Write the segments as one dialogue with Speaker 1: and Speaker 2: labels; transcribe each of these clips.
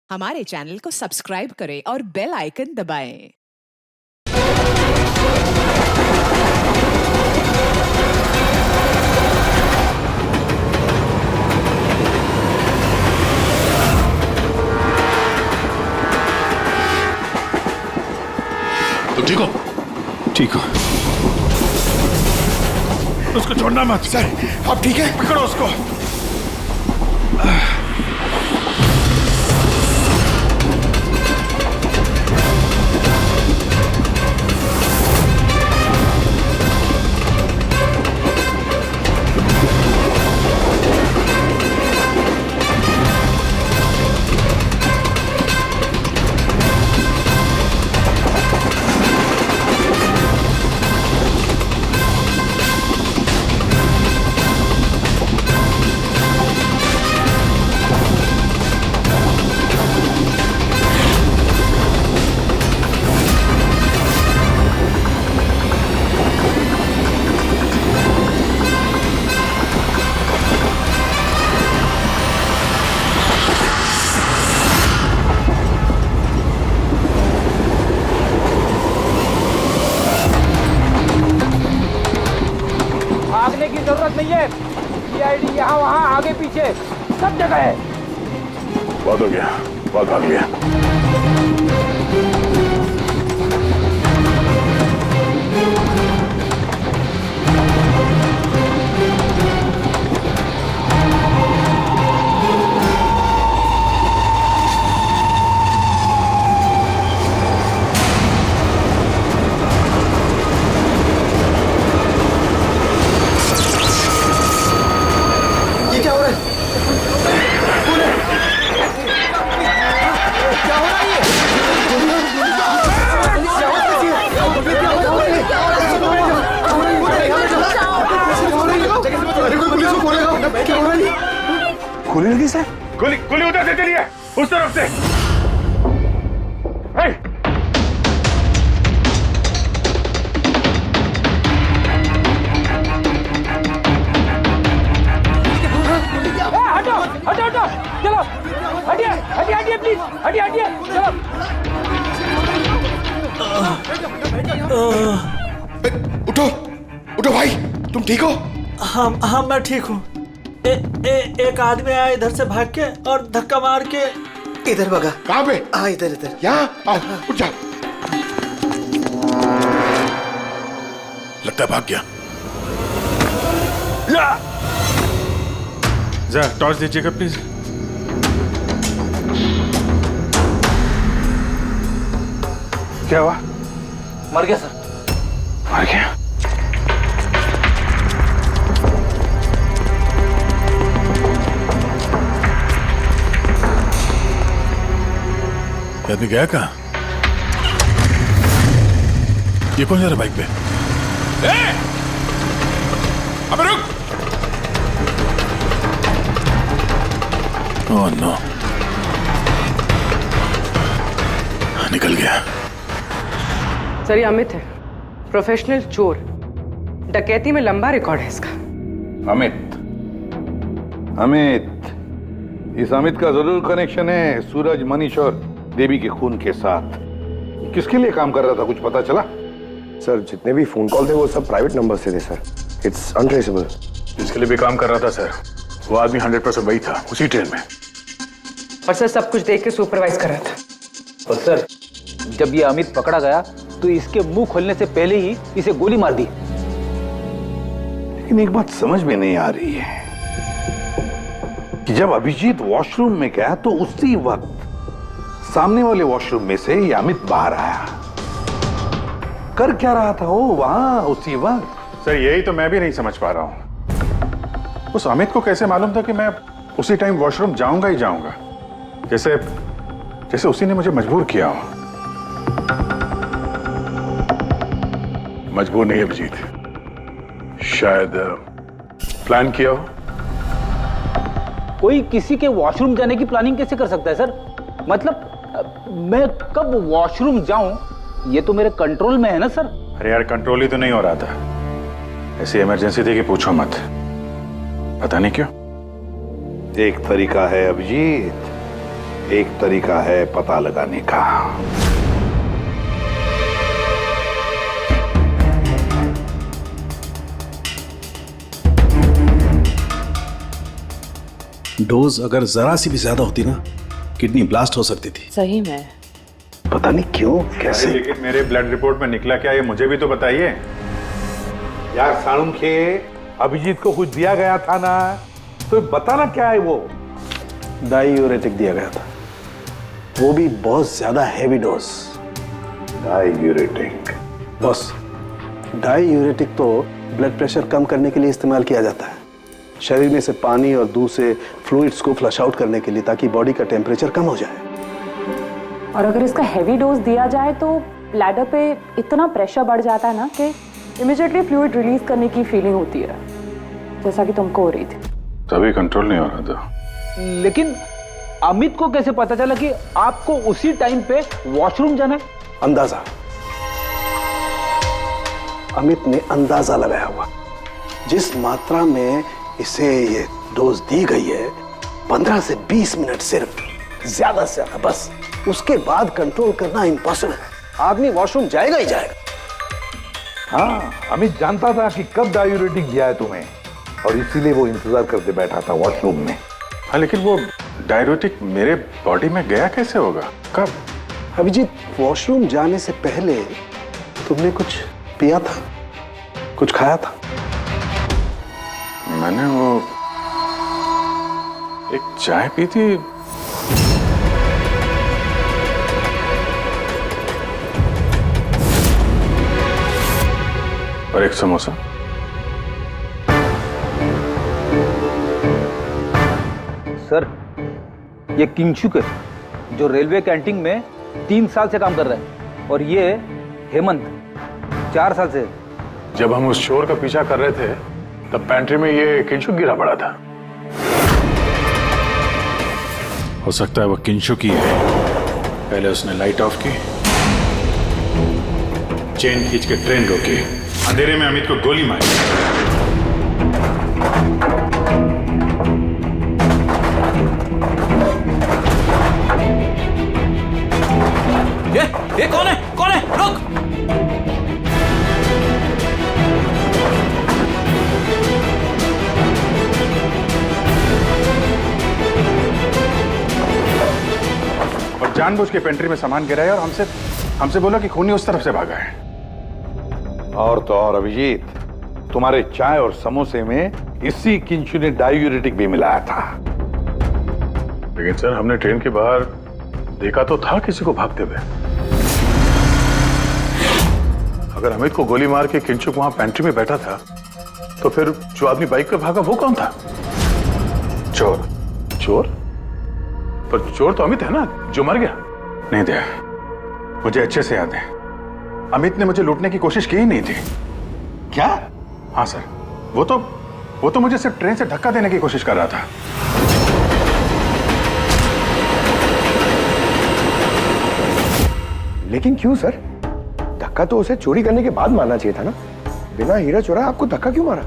Speaker 1: हमारे चैनल को सब्सक्राइब करें और बेल आइकन दबाएं।
Speaker 2: तुम ठीक हो?
Speaker 3: ठीक हो?
Speaker 2: उसको छोड़ना मत।
Speaker 3: सर, आप ठीक है?
Speaker 2: पकड़ो उसको।
Speaker 4: भागने की जरूरत नहीं है। सीआईडी यहाँ वहाँ आगे पीछे सब जगह है।
Speaker 2: बहुत हो गया, बहुत भाग लिया।
Speaker 3: ये क्या हो रहा है? कौन है? क्या हो रहा है ये? अरे कोई पुलिस को बोलेगा। क्या हो रहा है ये? गोली लगी सर?
Speaker 2: गोली गोली उधर से चली है, उस तरफ से। हे!
Speaker 4: हटो हटो हटो, चलो हटिए हटिए हटिए प्लीज, हटिए हटिए चलो।
Speaker 3: उठो उठो भाई, तुम ठीक हो?
Speaker 5: हाँ मैं ठीक हूँ। एक आदमी आया इधर से भाग के और धक्का मार के इधर भगा।
Speaker 3: कहाँ पे?
Speaker 5: हाँ इधर इधर।
Speaker 3: यहाँ आओ, उठ जाओ।
Speaker 2: लगता है भाग गया। जा टॉर्च दीजिएगा प्लीज। क्या हुआ?
Speaker 4: मर गया सर।
Speaker 2: मर गया? ये आदमी गया कहाँ? ये कौन जा रहा है बाइक पे? अबे रुक! ओह नो, निकल गया।
Speaker 6: सर ये अमित है, प्रोफेशनल चोर। डकैती में लंबा रिकॉर्ड है इसका।
Speaker 7: अमित, इस अमित का जरूर कनेक्शन है सूरज, मनीष और देवी के खून के साथ। किसके लिए काम कर रहा था, कुछ पता चला?
Speaker 3: सर, जितने भी फोन कॉल थे वो सब प्राइवेट नंबर से थे सर। It's untraceable.
Speaker 2: जिसके लिए भी काम कर रहा था सर, वो आदमी 100% वही था, उसी ट्रेन में।
Speaker 6: और सर सब कुछ देख के सुपरवाइज कर रहा था।
Speaker 4: और सर जब ये अमित पकड़ा गया तो इसके मुंह खोलने से पहले ही इसे गोली मार दी।
Speaker 7: लेकिन एक बात समझ में नहीं आ रही है कि जब अभिजीत वॉशरूम में गया तो उसी वक्त सामने वाले वॉशरूम में से ये अमित बाहर आया। कर क्या रहा था वो वहां उसी वक्त?
Speaker 2: सर यही तो मैं भी नहीं समझ पा रहा हूं। उस अमित को कैसे मालूम था कि मैं उसी टाइम वॉशरूम जाऊंगा ही जाऊंगा, जैसे जैसे उसी ने मुझे मजबूर किया हो। मजबूर नहीं अभिजीत, शायद प्लान किया हो।
Speaker 4: कोई किसी के वॉशरूम जाने की प्लानिंग कैसे कर सकता है सर? मतलब मैं कब वॉशरूम जाऊं ये तो मेरे कंट्रोल में है ना सर।
Speaker 2: अरे यार कंट्रोल ही तो नहीं हो रहा था। ऐसी इमरजेंसी थी कि पूछो मत। पता नहीं क्यों।
Speaker 7: एक तरीका है अभिजीत, एक तरीका है पता लगाने का।
Speaker 8: डोज अगर जरा सी भी ज्यादा होती ना, किडनी ब्लास्ट हो सकती थी।
Speaker 6: सही में
Speaker 3: पता नहीं क्यों कैसे।
Speaker 2: अरे लेकिन मेरे ब्लड रिपोर्ट में निकला क्या, ये मुझे भी तो बताइए।
Speaker 7: यार साणुखे, अभिजीत को कुछ दिया गया था ना, तो बताना क्या है वो।
Speaker 3: डायूरेटिक दिया गया था, वो भी बहुत ज्यादा heavy dose.
Speaker 7: Diuretic.
Speaker 3: Boss, diuretic तो ब्लड प्रेशर कम करने के लिए इस्तेमाल किया जाता है, शरीर में से पानी और दूध से फ्लूइड्स को फ्लश आउट करने के लिए, ताकि बॉडी का टेम्परेचर कम हो जाए।
Speaker 9: और अगर इसका हैवी डोज दिया जाए तो ब्लैडर पे इतना प्रेशर बढ़ जाता है ना कि इमीडिएटली फ्लूइड रिलीज करने की फीलिंग होती है, जैसा कि तुमको हो रही थी।
Speaker 2: तभी कंट्रोल नहीं हो रहा था।
Speaker 4: लेकिन अमित को कैसे पता चला कि आपको उसी टाइम पे वॉशरूम जाना है?
Speaker 3: अंदाजा, अमित ने अंदाजा लगाया हुआ। जिस मात्रा में इसे ये डोज दी गई है, 15 से 20 मिनट सिर्फ, ज्यादा से ज्यादा, बस उसके बाद कंट्रोल करना इम्पॉसिबल है। आदमी वॉशरूम जाएगा ही जाएगा।
Speaker 7: हाँ, अमित जानता था कि कब डायूरेटिक दिया है तुम्हें, और इसीलिए वो इंतजार करते बैठा था वॉशरूम में।
Speaker 2: हाँ, लेकिन वो डायूरेटिक मेरे बॉडी में गया कैसे होगा, कब?
Speaker 3: अभिजीत, वॉशरूम जाने से पहले तुमने कुछ पिया था, कुछ खाया था?
Speaker 2: मैंने वो एक चाय पी थी। और एक समोसा।
Speaker 4: सर, ये किंगशुक है, जो रेलवे कैंटीन में 3 साल से काम कर रहा है, और ये हेमंत 4 साल से।
Speaker 2: जब हम उस चोर का पीछा कर रहे थे, तब पैंट्री में ये किंशुक गिरा पड़ा था। हो सकता है वो किंशुक ही है। पहले उसने लाइट ऑफ की, चेन खींच के ट्रेन रोकी, अंधेरे में अमित को गोली मारी।
Speaker 5: ये कौन है? कौन है? रुक!
Speaker 2: और जानबूझ के पेंट्री में सामान गिराया और हमसे बोला कि खूनी उस तरफ से भागा है।
Speaker 7: और तो और अभिजीत, तुम्हारे चाय और समोसे में इसी किंशु ने डायूरेटिक भी मिलाया था।
Speaker 2: लेकिन सर, हमने ट्रेन के बाहर देखा तो था किसी को भागते हुए। अगर अमित को गोली मार के किंशुक वहां पेंट्री में बैठा था, तो फिर जो आदमी बाइक पे भागा वो कौन था? चोर। चोर? पर चोर तो अमित है ना, जो मर गया। नहीं दिया, मुझे अच्छे से याद है, अमित ने मुझे लूटने की कोशिश की ही नहीं थी।
Speaker 7: क्या?
Speaker 2: हाँ सर, वो तो मुझे सिर्फ ट्रेन से धक्का देने की कोशिश कर रहा था।
Speaker 3: लेकिन क्यों सर? धक्का तो उसे चोरी करने के बाद मारना चाहिए था ना। बिना हीरा चोरा आपको धक्का क्यों मारा?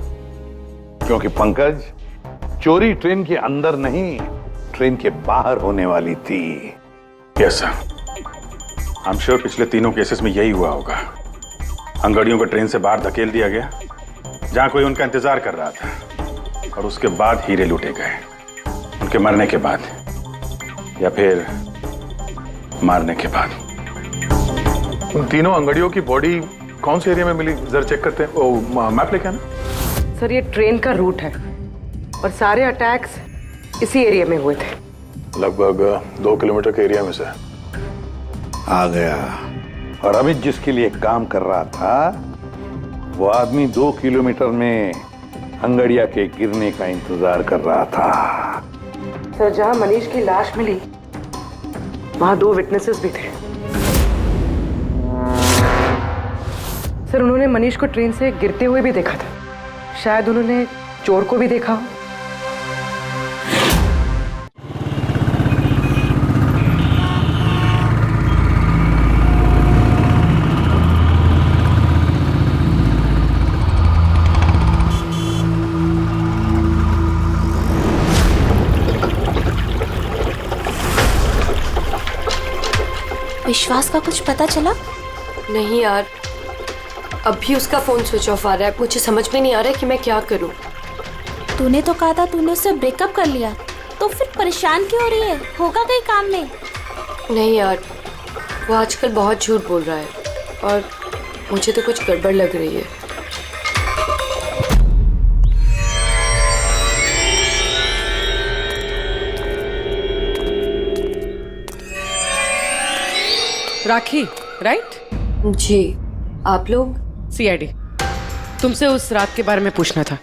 Speaker 7: क्योंकि पंकज, चोरी ट्रेन के अंदर नहीं, ट्रेन के बाहर होने वाली थी।
Speaker 2: Yes sir, I am sure पिछले तीनों केसेस में यही हुआ होगा। अंगड़ियों को ट्रेन से बाहर धकेल दिया गया, जहां कोई उनका इंतजार कर रहा था, और उसके बाद हीरे लूटे गए, उनके मरने के बाद या फिर मारने के बाद। उन तीनों अंगड़ियों की बॉडी कौन से एरिया में मिली, जरा चेक करते हैं। ओ, मैप लेके आना।
Speaker 6: सर, ये ट्रेन का रूट है और सारे अटैक्स इसी एरिया में हुए थे।
Speaker 2: लगभग 2 किलोमीटर के एरिया में से।
Speaker 7: आ गया। और अमित जिसके लिए काम कर रहा था, वो आदमी 2 किलोमीटर में अंगड़िया के गिरने का इंतजार कर रहा था।
Speaker 6: सर, जहां मनीष की लाश मिली, वहां 2 विटनेसेस भी थे। सर, उन्होंने मनीष को ट्रेन से गिरते हुए भी देखा था। शायद उन्होंने चोर को भी देखा हो।
Speaker 10: विश्वास का कुछ पता चला?
Speaker 11: नहीं यार, अभी उसका फोन स्विच ऑफ आ रहा है। मुझे समझ में नहीं आ रहा है कि मैं क्या करूं।
Speaker 10: तूने तो कहा था तूने उससे ब्रेकअप कर लिया, तो फिर परेशान क्यों हो रही है? होगा कहीं काम में?
Speaker 11: नहीं यार, वो आजकल बहुत झूठ बोल रहा है और मुझे तो कुछ गड़बड़ लग रही है।
Speaker 6: राखी, राइट?
Speaker 11: जी, आप लोग?
Speaker 6: सीआईडी। तुमसे उस रात के बारे में पूछना था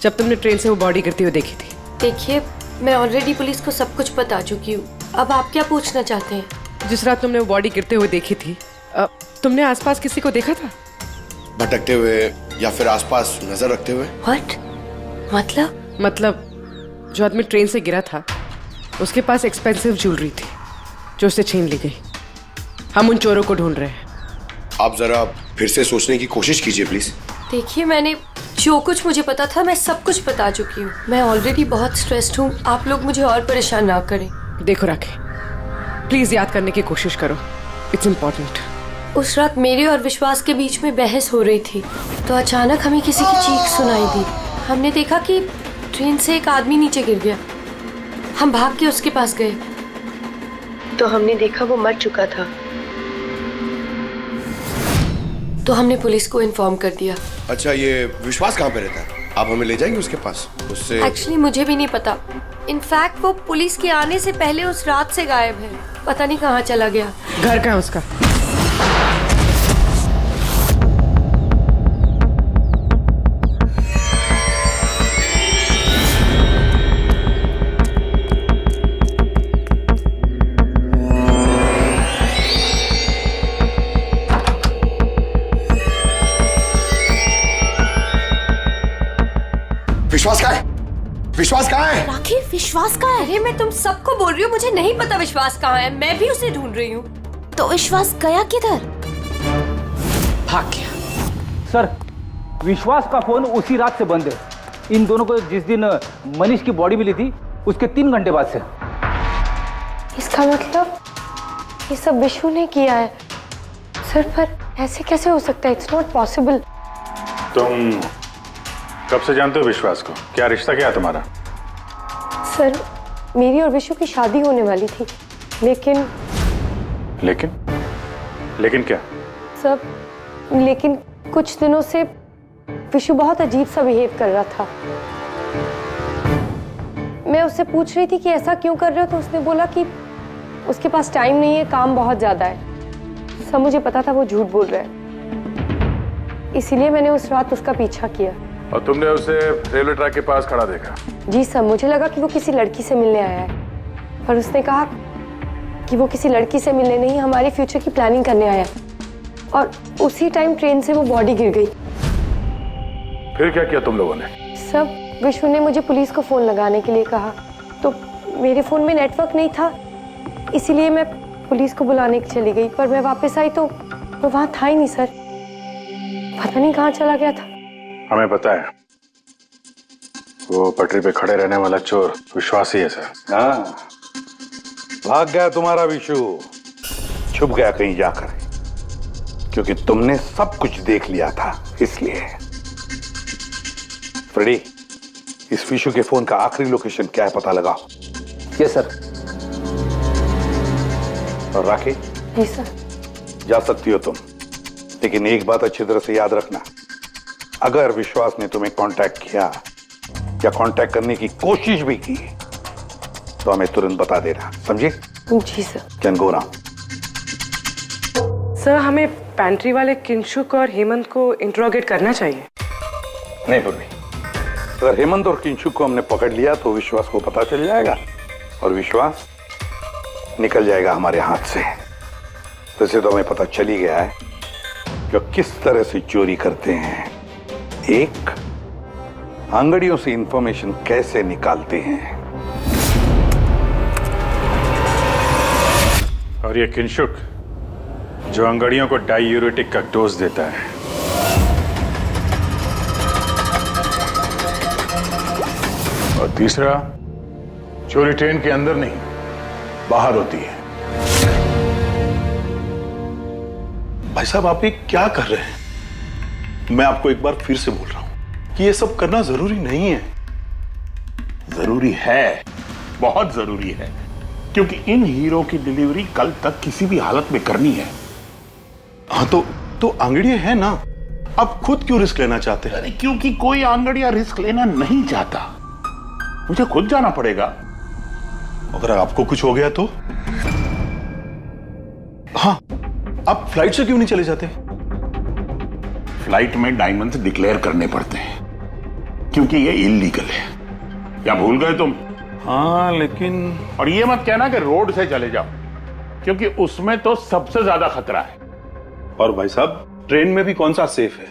Speaker 6: जब तुमने ट्रेन से वो बॉडी गिरती हुई देखी थी।
Speaker 11: देखिए, मैं ऑलरेडी पुलिस को सब कुछ बता चुकी हूँ। अब आप क्या पूछना चाहते हैं?
Speaker 6: जिस रात तुमने वो बॉडी गिरते हुए देखी थी, तुमने आसपास किसी को देखा था?
Speaker 12: भटकते हुए या फिर आसपास नजर रखते हुए?
Speaker 11: व्हाट?
Speaker 6: मतलब जो आदमी ट्रेन से गिरा था उसके पास एक्सपेंसिव ज्वेलरी थी जो उससे छीन ली गई। हम उन चोरों को ढूंढ रहे हैं।
Speaker 12: आप जरा फिर से सोचने की कोशिश कीजिए प्लीज।
Speaker 11: देखिए, मैंने जो कुछ मुझे पता था मैं सब कुछ बता चुकी हूँ। मैं ऑलरेडी बहुत स्ट्रेस्ड हूँ। आप लोग मुझे और परेशान ना करें।
Speaker 6: देखो राखी, प्लीज याद करने की कोशिश करो, इट्स इम्पोर्टेंट।
Speaker 11: उस रात मेरे और विश्वास के बीच में बहस हो रही थी तो अचानक हमें किसी की चीख सुनाई दी। हमने देखा कि ट्रेन से एक आदमी नीचे गिर गया। हम भाग के उसके पास गए तो हमने देखा वो मर चुका था। तो हमने पुलिस को इन्फॉर्म कर दिया।
Speaker 12: अच्छा, ये विश्वास कहाँ पे रहता है? आप हमें ले जाएंगे उसके पास? उससे
Speaker 11: एक्चुअली मुझे भी नहीं पता। इनफैक्ट वो पुलिस के आने से पहले उस रात से गायब है। पता नहीं कहाँ चला गया।
Speaker 6: घर कहाँ उसका?
Speaker 12: विश्वास कहाँ है? विश्वास कहाँ है?
Speaker 10: राखी, विश्वास कहाँ है?
Speaker 11: अरे मैं तुम सबको बोल रही हूँ, मुझे नहीं पता विश्वास कहाँ है। मैं भी उसे ढूंढ रही हूँ।
Speaker 10: तो विश्वास गया किधर?
Speaker 6: भाग गया।
Speaker 4: सर, विश्वास का फोन उसी रात से बंद है। इन दोनों को जिस दिन मनीष की बॉडी मिली थी उसके 3 घंटे बाद से।
Speaker 11: इसका मतलब ये सब विशु ने किया है। सर, पर ऐसे कैसे हो सकता है? It's not possible.
Speaker 2: तुम कब से जानते हो विश्वास को? क्या रिश्ता क्या है तुम्हारा?
Speaker 11: सर, मेरी और विशु की शादी होने वाली थी, लेकिन
Speaker 2: क्या?
Speaker 11: सब लेकिन कुछ दिनों से विशु बहुत अजीब सा बिहेव कर रहा था। मैं उससे पूछ रही थी कि ऐसा क्यों कर रहे हो, तो उसने बोला कि उसके पास टाइम नहीं है, काम बहुत ज्यादा है। सब मुझे पता था वो झूठ बोल रहा है, इसीलिए मैंने उस रात उसका पीछा किया।
Speaker 2: और तुमने उसे रेलवे ट्रैक के पास खड़ा देखा?
Speaker 11: जी सर, मुझे लगा कि वो किसी लड़की से मिलने आया है, पर उसने कहा कि वो किसी लड़की से मिलने नहीं, हमारे फ्यूचर की प्लानिंग करने आया। और उसी टाइम ट्रेन से वो बॉडी गिर गई।
Speaker 2: फिर क्या किया तुम लोगों ने?
Speaker 11: सब विशु ने मुझे पुलिस को फोन लगाने के लिए कहा, तो मेरे फोन में नेटवर्क नहीं था, इसीलिए मैं पुलिस को बुलाने के चली गई। पर मैं वापस आई तो वो वहां था ही नहीं सर। पता नहीं कहाँ चला गया था।
Speaker 2: हमें पता है, वो पटरी पे खड़े रहने वाला चोर विश्वास ही है सर।
Speaker 7: हाँ, भाग गया तुम्हारा विशु, छुप गया कहीं जाकर, क्योंकि तुमने सब कुछ देख लिया था इसलिए। फ्रेडी, इस विशु के फोन का आखिरी लोकेशन क्या है पता लगाओ।
Speaker 4: Yes sir.
Speaker 7: और राखी?
Speaker 11: जी सर।
Speaker 7: जा सकती हो तुम, लेकिन एक बात अच्छी तरह से याद रखना, अगर विश्वास ने तुम्हें कांटेक्ट किया या कांटेक्ट करने की कोशिश भी की तो हमें तुरंत बता देना, समझे?
Speaker 11: जी sir.
Speaker 7: Can go now.
Speaker 6: Sir, हमें पैंट्री वाले किंशुक और हेमंत को इंट्रोगेट करना चाहिए।
Speaker 7: नहीं पूर्वी, अगर हेमंत और किंशुक को हमने पकड़ लिया तो विश्वास को पता चल जाएगा और विश्वास निकल जाएगा हमारे हाथ से। वैसे तो हमें पता चल ही गया है जो किस तरह से चोरी करते हैं, एक अंगड़ियों से इंफॉर्मेशन कैसे निकालते हैं।
Speaker 2: और ये किंशुक जो अंगड़ियों को डायूरेटिक का डोज देता है। और तीसरा, चोरी ट्रेन के अंदर नहीं बाहर होती है। भाई साहब आप ये क्या कर रहे हैं? मैं आपको एक बार फिर से बोल रहा हूं कि ये सब करना जरूरी नहीं है।
Speaker 13: जरूरी है, बहुत जरूरी है, क्योंकि इन हीरो की डिलीवरी कल तक किसी भी हालत में करनी है।
Speaker 2: हाँ तो आंगड़िया है ना, आप खुद क्यों रिस्क लेना चाहते हैं?
Speaker 13: अरे क्योंकि कोई आंगड़िया रिस्क लेना नहीं चाहता, मुझे खुद जाना पड़ेगा।
Speaker 2: अगर आपको कुछ हो गया तो? हाँ, आप फ्लाइट से क्यों नहीं चले जाते?
Speaker 13: फ्लाइट में डायमंड्स डिक्लेयर करने पड़ते हैं, क्योंकि ये इलीगल है। या भूल गए तुम?
Speaker 2: हाँ लेकिन...
Speaker 13: और ये मत कहना कि रोड से चले जाओ, क्योंकि उसमें तो सबसे ज्यादा खतरा है।
Speaker 2: और भाई साहब, ट्रेन में भी कौन सा सेफ है?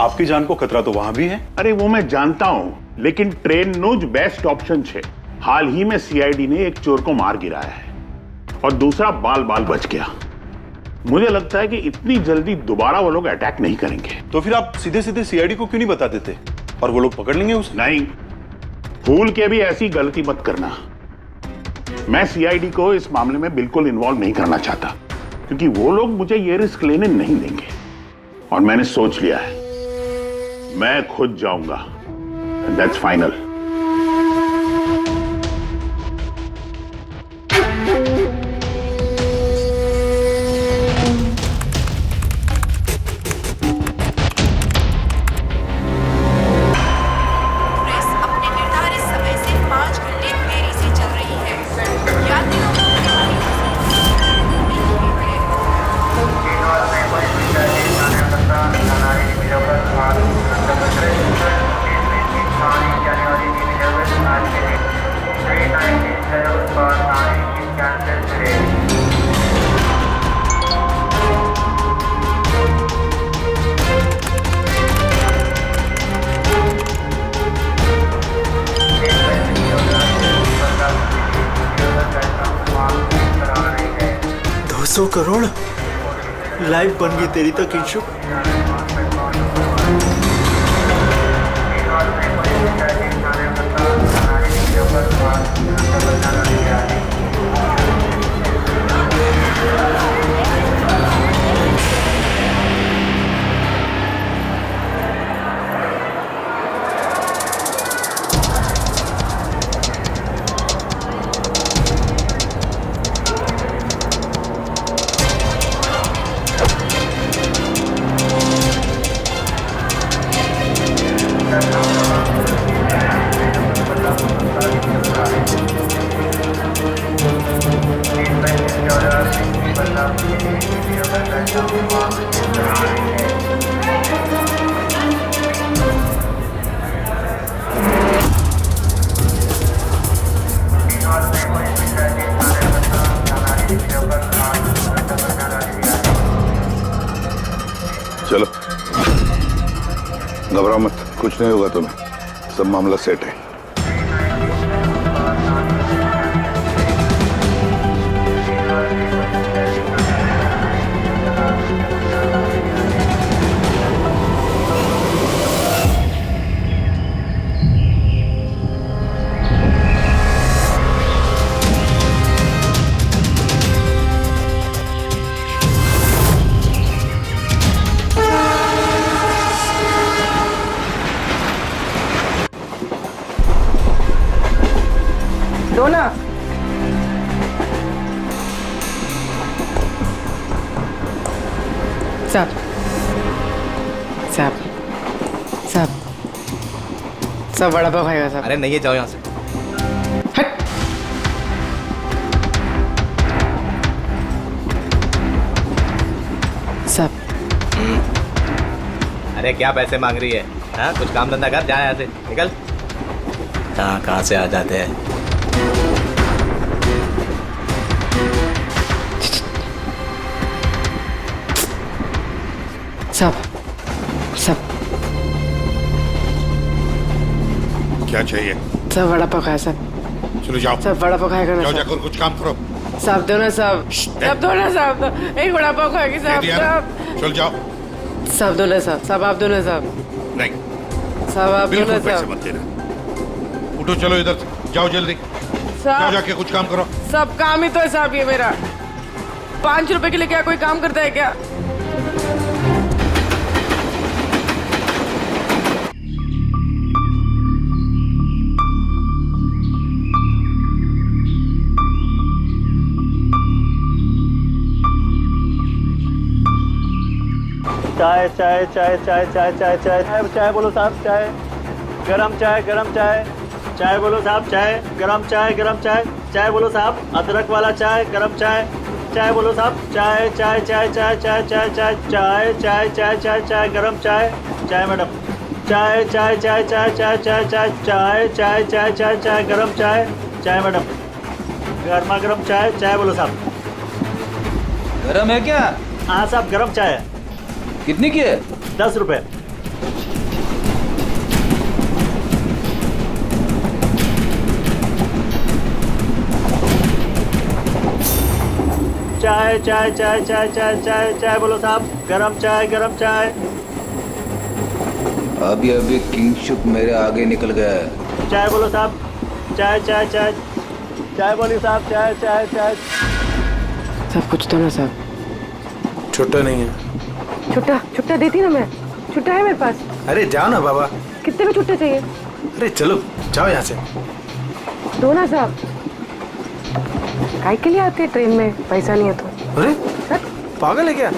Speaker 2: आपकी जान को खतरा तो वहां भी है।
Speaker 13: अरे वो मैं जानता हूं, लेकिन ट्रेन नो ज बेस्ट ऑप्शन है। हाल ही में सीआईडी ने एक चोर को मार गिराया है और दूसरा बाल बाल बच गया। मुझे लगता है कि इतनी जल्दी दोबारा वो लोग अटैक नहीं करेंगे।
Speaker 2: तो फिर आप सीधे सीधे सीआईडी को क्यों नहीं बता देते और वो लोग पकड़ लेंगे उसे?
Speaker 13: नहीं, भूल के भी ऐसी गलती मत करना। मैं सीआईडी को इस मामले में बिल्कुल इन्वॉल्व नहीं करना चाहता, क्योंकि वो लोग मुझे ये रिस्क लेने नहीं देंगे। और मैंने सोच लिया है, मैं खुद जाऊंगा। That's final.
Speaker 5: करोड़ लाइव बन गई तेरी तो किंशु।
Speaker 7: चलो, घबराओ मत, कुछ नहीं होगा तुम्हें, सब मामला सेट है।
Speaker 6: दो ना। साहब साहब साहब सब बड़ा पाव खाएगा साहब।
Speaker 4: अरे नहीं, जाओ यहाँ से।
Speaker 6: हट। साहब।
Speaker 4: अरे क्या पैसे मांग रही है? हाँ, कुछ काम धंधा कर, जा यहाँ से, निकल। कहाँ से आ जाते हैं।
Speaker 6: सब सब
Speaker 13: क्या चाहिए?
Speaker 6: सब वड़ा पाव खाया सब।
Speaker 13: चलो जाओ,
Speaker 6: सब वड़ा पाव खाएगा ना?
Speaker 13: जाओ जाकर कुछ काम करो।
Speaker 6: साहब दो ना साहब, साहब दो ना साहब, एक वड़ा पाव खाएगी साहब। साहब
Speaker 13: चल जाओ।
Speaker 6: साहब दो ना साहब, साहब आप दो ना साहब।
Speaker 13: नहीं,
Speaker 6: साहब आप दो ना
Speaker 13: बिल्कुल पैसे
Speaker 6: साहब।
Speaker 13: मत देना। उठो, चलो इधर से, जाओ जल्दी, जाओ
Speaker 6: साहब
Speaker 13: जाके कुछ काम करो।
Speaker 6: सब काम ही तो है साहब, ये मेरा 5 रुपए के लिए क्या कोई काम करता है क्या?
Speaker 5: चाय चाय चाय चाय चाय चाय चाय चाय चाय बोलो साहब चाय गरम चाय चाय बोलो साहब चाय गरम चाय चाय बोलो साहब अदरक वाला चाय गरम चाय बोलो साहब चाय चाय चाय चाय चाय चाय चाय चाय चाय चाय चाय चाय गरम चाय मैडम चाय चाय चाय चाय चाय चाय चाय चाय चाय चाय चाय चाय गरम चाय मैडम गर्मा गर्म चाय बोलो साहब
Speaker 4: गरम है क्या?
Speaker 5: हाँ साहब गरम चाय है।
Speaker 4: कितनी की है?
Speaker 5: 10 रुपए। चाय चाय चाय चाय चाय चाय चाय बोलो साहब गरम चाय
Speaker 4: अभी किंगशुक मेरे आगे निकल गया है।
Speaker 5: चाय बोलो साहब चाय चाय चाय चाय बोलिए साहब चाय चाय चाय
Speaker 6: सब कुछ तो ना साहब।
Speaker 3: छुट्टा नहीं है।
Speaker 6: छुट्टा देती ना मैं। छुट्टा है मेरे पास।
Speaker 3: अरे जाओ ना बाबा।
Speaker 6: कितने में छुट्टा चाहिए?
Speaker 3: अरे चलो जाओ यहाँ से।
Speaker 6: दो ना साहब। काय के लिए आते ट्रेन में पैसा नहीं है तो?
Speaker 3: अरे पागल है क्या?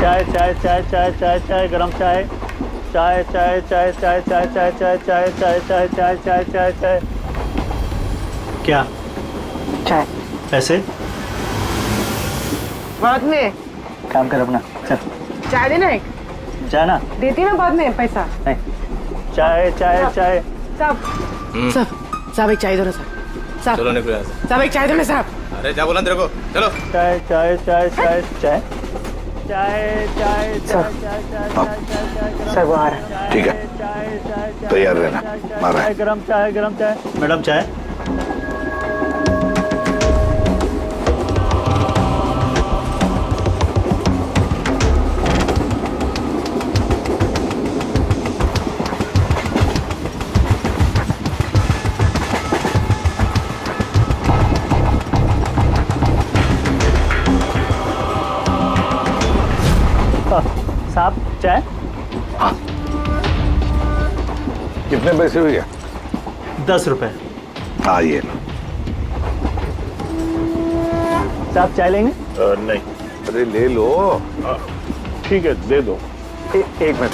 Speaker 5: चाय चाय चाय चाय चाय चाय गरम चाय चाय चाय चाय चाय चाय चाय चाय चाय चाय चाय चाय चाय चाय चाय क्या
Speaker 6: चाय
Speaker 5: पैसे
Speaker 6: बाद में
Speaker 5: काम कर अपना चल
Speaker 6: चाय देना एक
Speaker 5: जाना
Speaker 6: देती ना बाद में पैसा
Speaker 5: नहीं चाय चाय चाय
Speaker 6: साहब एक चाय दो ना साहब
Speaker 3: चलो निकलो यहाँ से।
Speaker 6: साहब एक चाय दो ना साहब।
Speaker 3: अरे जा बोला तेरे को चलो।
Speaker 5: चाय चाय चाय चाय चाय चाय चाय चाय चाय चाय
Speaker 6: सर वो आ रहा है।
Speaker 7: ठीक है तैयार रहना। मारा है।
Speaker 5: गरम चाय मैडम चाय साहब चाय
Speaker 7: कितने पैसे हुए?
Speaker 5: 10 रुपए।
Speaker 7: हाँ ये लो।
Speaker 5: साहब चाय लेंगे?
Speaker 13: नहीं।
Speaker 7: अरे ले लो।
Speaker 13: ठीक है दे दो।
Speaker 5: एक मिनट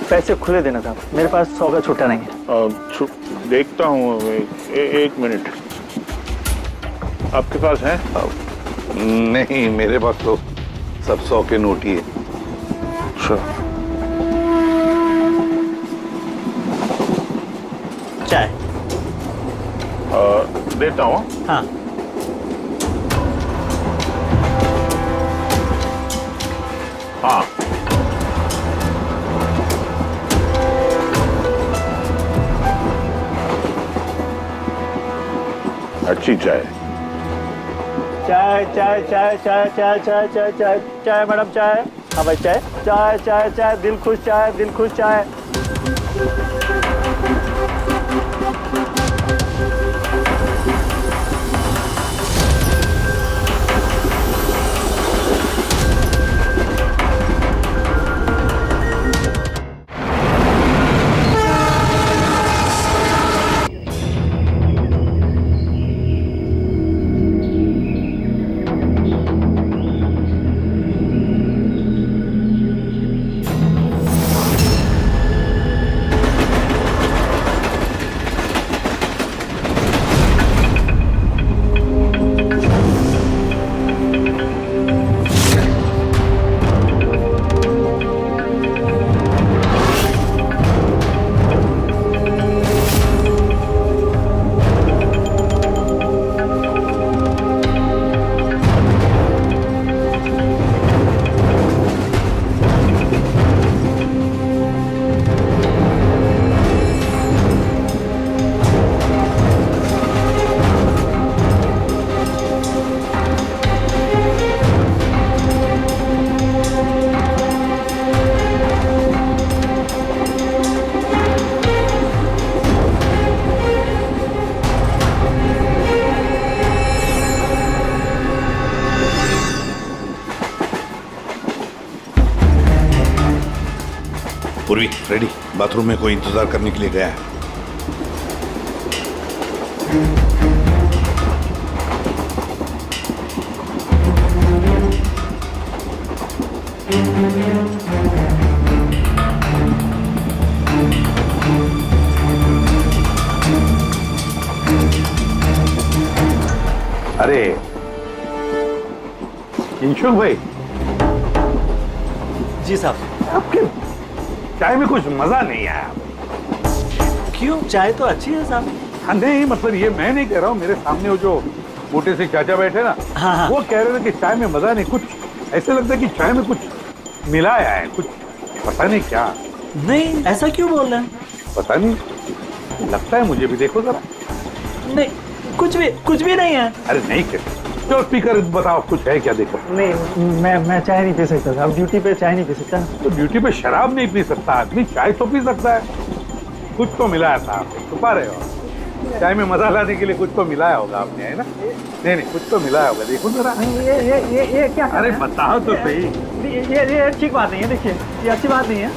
Speaker 5: पैसे खुले देना साहब मेरे पास 100 का छुट्टा नहीं है।
Speaker 13: देखता हूँ एक मिनट आपके पास है?
Speaker 7: नहीं मेरे पास तो सब 100 के नोट ही है।
Speaker 5: चाय
Speaker 13: देता हूँ।
Speaker 5: हाँ
Speaker 13: हाँ अच्छी चाय
Speaker 5: चाय चाय चाय चाय चाय चाय चाय चाय चाय मैडम चाय। हाँ भाई चाय चाय चाय चाय दिल खुश चाय
Speaker 7: पूर्वी रेडी, बाथरूम में कोई इंतजार करने के लिए गया है। अरे इंशुक भाई,
Speaker 5: जी साहब।
Speaker 7: आपके चाय में कुछ मजा नहीं आया।
Speaker 5: क्यों? चाय तो अच्छी है साहब।
Speaker 7: हाँ नहीं, मतलब ये मैं नहीं कह रहा हूँ, मेरे सामने वो जो मोटे से चाचा बैठे ना,
Speaker 5: हाँ।
Speaker 7: वो कह रहे थे कि चाय में मजा नहीं, कुछ ऐसे लगता है कि चाय में कुछ मिलाया है, कुछ पता नहीं क्या।
Speaker 5: नहीं, ऐसा क्यों बोल रहे हैं?
Speaker 7: पता नहीं, लगता है मुझे भी, देखो जरा।
Speaker 5: नहीं, कुछ भी नहीं है।
Speaker 7: अरे नहीं कैसे, चलो स्पीकर बताओ, कुछ है क्या, देखो।
Speaker 5: नहीं, मैं चाय नहीं पी सकता साहब, ड्यूटी पे चाय नहीं पी सकता।
Speaker 7: तो ड्यूटी पे शराब नहीं पी सकता आदमी, चाय तो पी सकता है। कुछ तो मिलाया था आप, छुपा रहे हो। चाय में मजा लाने के लिए कुछ तो मिलाया होगा आपने, है ना? नहीं, कुछ तो मिलाया होगा, देखो जरा।
Speaker 5: ये क्या?
Speaker 7: अरे बताओ तो सही।
Speaker 5: ये ठीक बात नहीं है, देखिए, ये अच्छी बात नहीं है।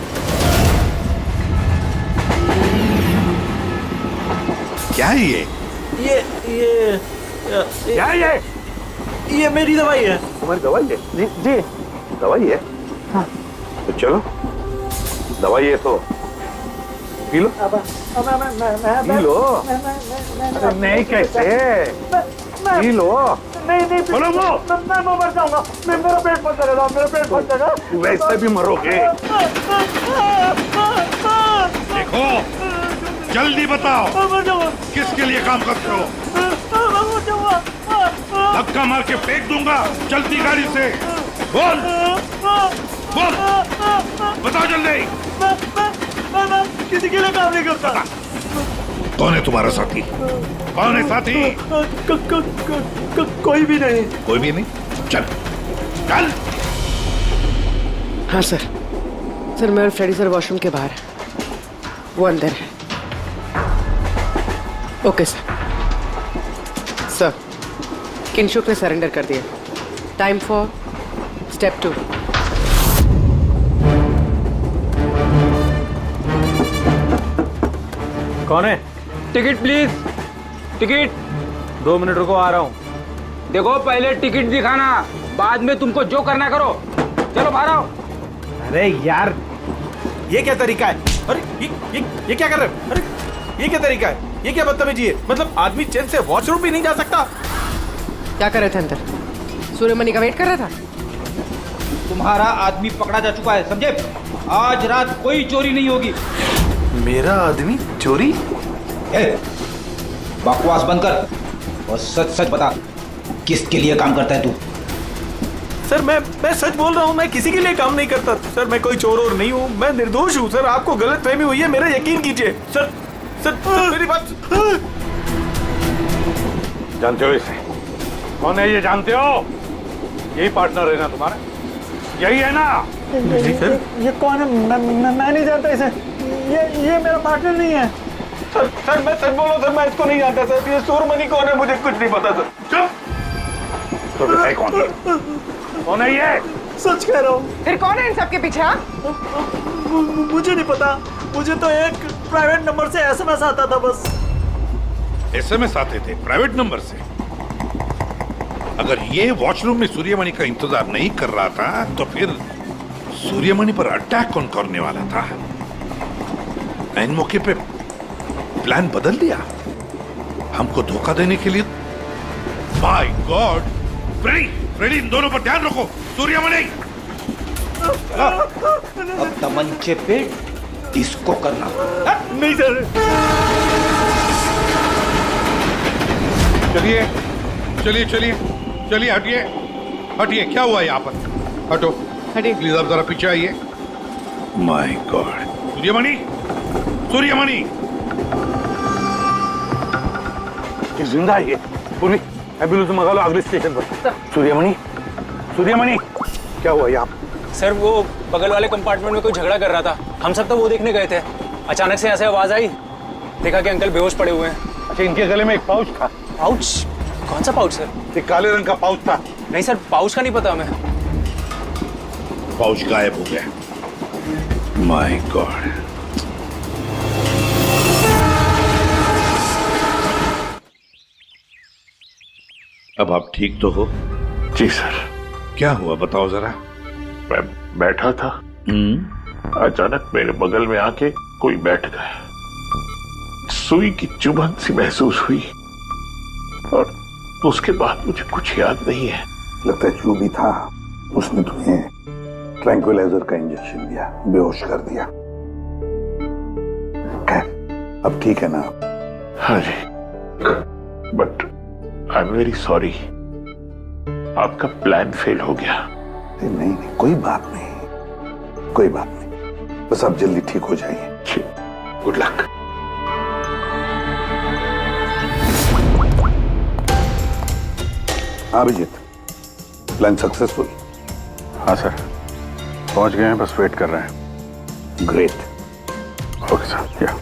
Speaker 7: क्या है ये? क्या है
Speaker 5: ये मेरी दवाई है।
Speaker 7: तुम्हारी दवाई है?
Speaker 5: जी।
Speaker 7: दवाई है?
Speaker 5: हाँ।
Speaker 7: तो चलो, दवाई है तो पी लो। P low. अरे नहीं कैसे, पी लो।
Speaker 5: नहीं
Speaker 7: बोलो वो।
Speaker 5: मैं मर जाऊंगा, मेरा पेट फट जाएगा, मेरा पेट फट जाएगा।
Speaker 7: वैसे भी मरोगे। देखो, जल्दी बताओ,
Speaker 5: मर जाऊंगा।
Speaker 7: किसके लिए काम करते हो? धक्का मार के फेंक दूंगा, चलती गाड़ी से। बोल बोल, बताओ जल्दी।
Speaker 5: मैं किसी के लिए काम नहीं करता।
Speaker 7: कौन है तुम्हारा साथी? कौन है साथी?
Speaker 5: कोई भी नहीं।
Speaker 7: कोई भी नहीं? चल चल।
Speaker 6: हाँ सर, मैं और फ्रेडी सर वॉशरूम के बाहर है, वो अंदर है। ओके सर, किंशुक ने सरेंडर कर दिया। Time for step 2।
Speaker 4: कौन है? Ticket please, ticket. 2 मिनट रुको, आ रहा हूँ। देखो, पहले टिकट दिखाना, बाद में तुमको जो करना करो। चलो बाहर आओ।
Speaker 5: अरे यार, ये क्या तरीका है? अरे ये क्या कर रहे हो? अरे ये क्या तरीका है? ये क्या बदतमीजी है? मतलब आदमी चैन से वॉशरूम भी नहीं जा सकता।
Speaker 6: क्या कर रहे थे अंदर? सूर्यमणि का वेट कर रहा था।
Speaker 4: तुम्हारा आदमी पकड़ा जा चुका है, समझे? आज रात कोई चोरी नहीं होगी।
Speaker 5: मेरा आदमी चोरी?
Speaker 4: बकवास बंद कर और सच सच बता, किसके लिए काम करता है तू?
Speaker 5: सर मैं सच बोल रहा हूँ, मैं किसी के लिए काम नहीं करता सर। मैं कोई चोर और नहीं हूँ, मैं निर्दोष हूँ सर। आपको गलतफहमी हुई है, मेरा यकीन कीजिए सर। सर मेरी बात।
Speaker 7: जानते हो इसे? कौन है ये, जानते हो? यही पार्टनर है ना तुम्हारा? यही है ना?
Speaker 5: नहीं सर, ये कौन है? मैं नहीं जानता इसे। ये मेरा पार्टनर नहीं है सर। मैं सच बोल रहा हूँ सर, मैं इसको नहीं जानता सर। ये सूर्यमणि कौन है मुझे कुछ नहीं पता सर।
Speaker 7: चुप। तो बताए कौन है? कौन है ये?
Speaker 5: सच कह रहा हूँ।
Speaker 6: फिर कौन है इन सबके पीछे?
Speaker 5: मुझे नहीं पता, मुझे तो एक प्राइवेट नंबर से एसएमएस आता था बस।
Speaker 7: एसएमएस आते थे प्राइवेट नंबर से? अगर ये वॉशरूम में सूर्यमणि का इंतजार नहीं कर रहा था, तो फिर सूर्यमणि पर अटैक कौन करने वाला था? इन मौके पे प्लान बदल दिया हमको धोखा देने के लिए। My God! फ्रेडी, इन दोनों पर ध्यान रखो। सूर्यमणि,
Speaker 4: अब तमंचे पे डिस्को करना।
Speaker 5: नहीं सर।
Speaker 7: चलिए चलिए चलिए चलिए, हटिए हटिए। क्या हुआ यहाँ पर? हटो,
Speaker 6: हटिए
Speaker 7: प्लीज। आप जरा पीछे आइए। My God! सूर्यमणि, सूर्यमणि ये जिंदा है? ये पूरी एम्बुलेंस मंगा लो अगले स्टेशन पर। सूर्यमणि, सूर्यमणि क्या हुआ यहाँ?
Speaker 14: सर वो बगल वाले कंपार्टमेंट में कोई झगड़ा कर रहा था, हम सब तो वो देखने गए थे। अचानक से ऐसे आवाज आई, देखा कि अंकल बेहोश पड़े हुए हैं।
Speaker 7: अच्छा, इनके गले में एक पाउच था।
Speaker 14: पाउच? कौन सा पाउच सर?
Speaker 7: एक काले रंग का पाउच था।
Speaker 14: नहीं सर, पाउच का नहीं पता हमें।
Speaker 7: पाउच गायब हो गया। My God. अब आप ठीक तो हो?
Speaker 13: जी सर।
Speaker 7: क्या हुआ बताओ जरा।
Speaker 13: मैं बैठा था, अचानक मेरे बगल में आके कोई बैठ गया। सुई की चुभन सी महसूस हुई और उसके बाद मुझे कुछ याद नहीं है।
Speaker 7: लगता है जो भी था उसने तुम्हें ट्रैंक्विलाइजर का इंजेक्शन दिया, बेहोश कर दिया। खैर अब ठीक है ना?
Speaker 13: हाँ जी, but I am very sorry, आपका प्लान फेल हो गया।
Speaker 7: नहीं, कोई बात नहीं, कोई बात नहीं, बस आप जल्दी ठीक हो जाइए।
Speaker 13: Good luck.
Speaker 7: हाँ अभिजीत, प्लान सक्सेसफुल?
Speaker 2: हाँ सर, पहुंच गए हैं, बस वेट कर रहे हैं।
Speaker 7: ग्रेट।
Speaker 2: ओके सर, या